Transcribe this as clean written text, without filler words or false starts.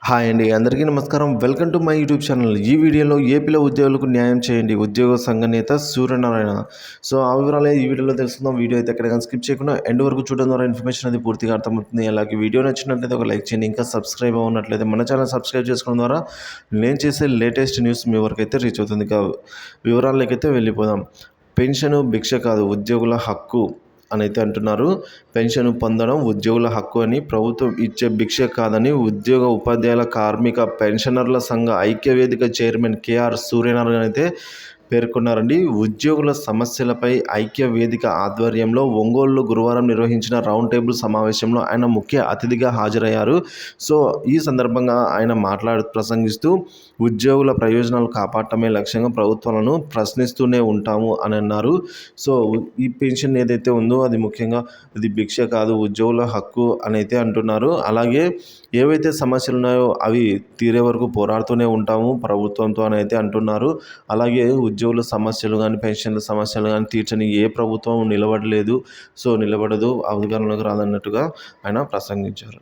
Hi అండి, అందరికీ నమస్కారం. Welcome to my YouTube channel. ఈ వీడియోలో ఏపీలో ఉద్యోగులకు న్యాయం చేయండి ఉద్యోగ సంఘ నేత సూర్యనారాయణ. సో ఆ వివరాలే ఈ వీడియోలో తెలుసుకుందాం. వీడియో అయితే ఎక్కడ స్కిప్ చేయకుండా ఎండ్ వరకు చూడడం ద్వారా ఇన్ఫర్మేషన్ అది పూర్తిగా అర్థమవుతుంది. అలాగే వీడియో నచ్చినట్లయితే ఒక లైక్ చేయండి. ఇంకా సబ్స్క్రైబ్ అవ్వనట్లయితే మన ఛానల్ సబ్స్క్రైబ్ చేసుకోవడం ద్వారా నేను చేసే లేటెస్ట్ న్యూస్ మీ వరకు అయితే రీచ్ అవుతుంది. ఇక వివరాలకైతే వెళ్ళిపోదాం. పెన్షను భిక్ష కాదు, ఉద్యోగుల హక్కు అని అయితే అంటున్నారు. పెన్షన్ పొందడం ఉద్యోగుల హక్కు అని, ప్రభుత్వం ఇచ్చే భిక్ష కాదని ఉద్యోగ ఉపాధ్యాయుల కార్మిక పెన్షనర్ల సంఘ ఐక్యవేదిక చైర్మన్ కేఆర్ సూర్యనారాయణ అయితే పేర్కొన్నారండి. ఉద్యోగుల సమస్యలపై ఐక్య వేదిక ఆధ్వర్యంలో ఒంగోలులో గురువారం నిర్వహించిన రౌండ్ టేబుల్ సమావేశంలో ఆయన ముఖ్య అతిథిగా హాజరయ్యారు. సో ఈ సందర్భంగా ఆయన ప్రసంగిస్తూ ఉద్యోగుల ప్రయోజనాలు కాపాడటమే లక్ష్యంగా ప్రభుత్వాలను ప్రశ్నిస్తూనే ఉంటాము అని అన్నారు. సో ఈ పెన్షన్ ఏదైతే ఉందో అది ముఖ్యంగా ఇది భిక్ష కాదు, ఉద్యోగుల హక్కు అని అయితే అంటున్నారు. అలాగే ఏవైతే సమస్యలు ఉన్నాయో అవి తీరే వరకు పోరాడుతూనే ఉంటాము ప్రభుత్వంతో అని అయితే అంటున్నారు. అలాగే ఉద్యోగుల సమస్యలు కానీ, పెన్షన్ల సమస్యలు కానీ తీర్చని ఏ ప్రభుత్వం నిలబడలేదు. సో నిలబడదు, అధికారంలోకి రాదన్నట్టుగా ఆయన ప్రసంగించారు.